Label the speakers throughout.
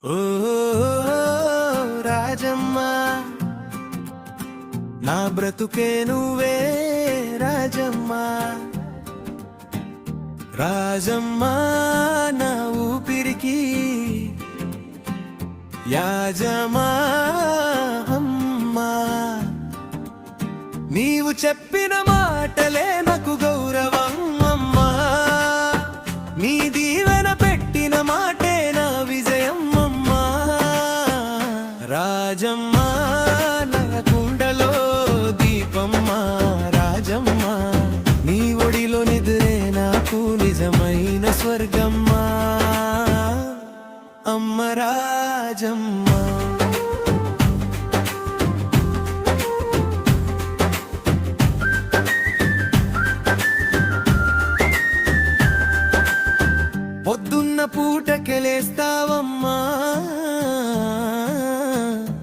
Speaker 1: ఓ రాజమ్మ నా బ్రతుకే నువ్వే రాజమ్మ రాజమ్మ నా ఊపిరికి యాజమా అమ్మా నీవు చెప్పిన మాటలే నాకు గౌరవం అమ్మా నీ దీవెన పెట్టిన మాటే నా విజయం అమ్మా రాజమ్మ నా కుండలో దీపమ్మ రాజమ్మ నీ ఒడిలో నిద్రే నాకు నిజమైన స్వర్గమ్మా అమ్మ రాజమ్మ పొద్దున్న పూటకెలేస్తావమ్మా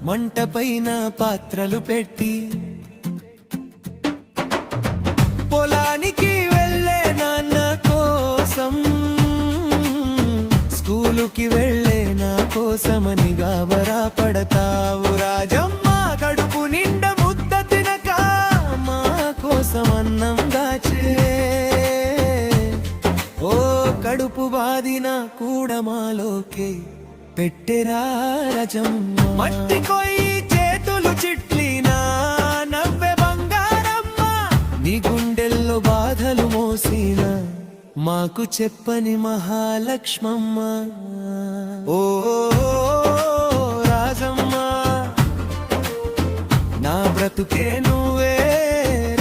Speaker 1: మంట పైన పాత్రలు పెట్టి పొలానికి వెళ్ళే నాన్న కోసం స్కూలుకి వెళ్ళే నా కోసమని గాబరా పడతావు రాజమ్మ కడుపు నిండా ముద్ద తినక మా కోసం అన్నం దాచే ఓ కడుపు బాదిన కూడా మాలోకే పెట్టెరా రాజమ్మ మట్టి కొయ్యి చేతులు చిట్లినా నవ్వే బంగారమ్మ నీ గుండెల్లో బాధలు మోసిన మాకు చెప్పని మహాలక్ష్మమ్మ ఓ రాజమ్మ నా బ్రతుకే నువ్వే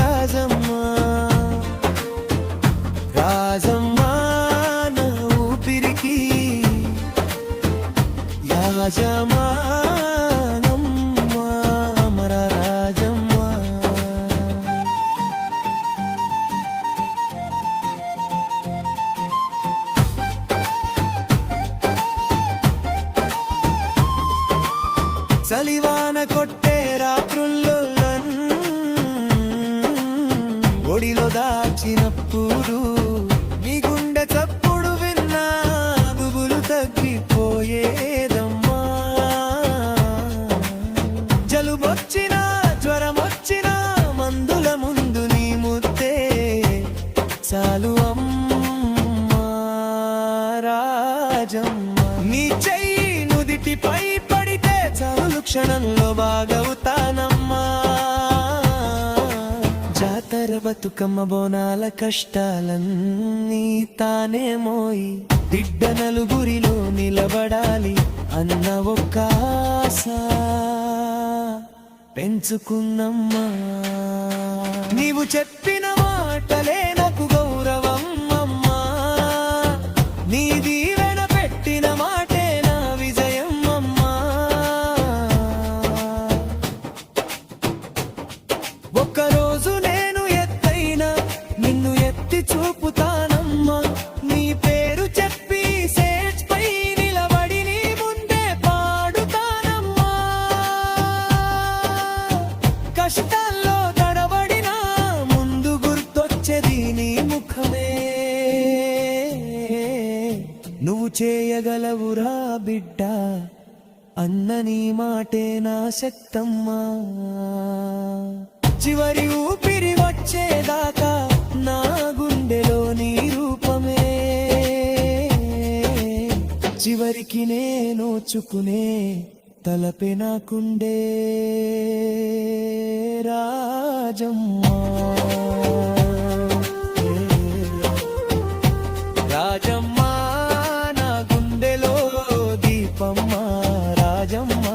Speaker 1: రాజమ్మ రాజమ్మ నా ఊపిరికి యాజమా అమర రాజమ్మ చలివాన కొట్టే రాత్రుల్లో ఒడిలో దాచినప్పుడు నీ గుండె చప్పుడు విన్నా గుబులు తగ్గిపోయేదమ్మా జలుబొచ్చినా జ్వరమొచ్చినా మందుల ముందు నీ ముద్దే చాలు అమ్మా రాజమ్మ నీ చెయ్యి నుదిటిపై పడితే చాలు క్షణంలో బాగవుతానమ్మా జాతర బతుకమ్మ బోనాల కష్టాలన్నీ తానే మోయి బిడ్డ నలుగురిలో నిలబడాలి అన్న ఒక్క ఆశ పెంచుకున్నమ్మా నీవు చెప్పిన మాటలే నాకు గౌరవం అమ్మా నీ దీవెన పెట్టిన మాటే నా విజయం అమ్మా ఒక్కరోజు నేను ఎత్తైనా నిన్ను ఎత్తి చూపుతానమ్మా నీ పేరు చెప్పి స్టేజ్ పై నిలబడి నీ ముందే పాడుతానమ్మా కష్టాల్లో తడబడినా ముందు గుర్తొచ్చేది నీ ముఖమే నువ్వు చేయగలవురా బిడ్డ అన్న నీ మాటే నా శక్తమ్మా చివరి ఊపిరి వచ్చేదాకా నా గుండెలో నీ రూపమే చివరికి నేను చుకునే తలపే నాకుండే రాజమ్మ రాజమ్మ నా గుండెలో దీపమ్మ రాజమ్మ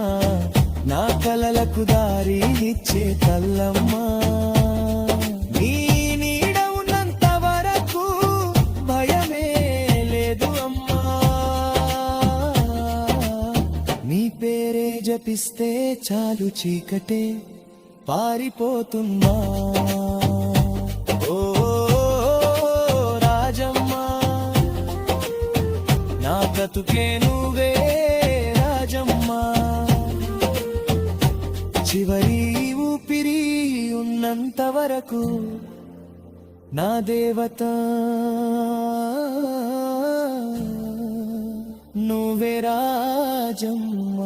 Speaker 1: నా కలలకు దారి ఇచ్చే తల్లమ్మ నీ నీడ ఉన్నంత వరకు భయమే లేదు అమ్మా నీ పేరే జపిస్తే చాలు చీకటే పారిపోతున్నా ఓ రాజమ్మ నా బ్రతుకే నువ్వే రాజమ్మ చివరి ఊపిరి ఉన్నంత వరకు నా దేవత నువ్వు నువ్వే రాజమ్మ.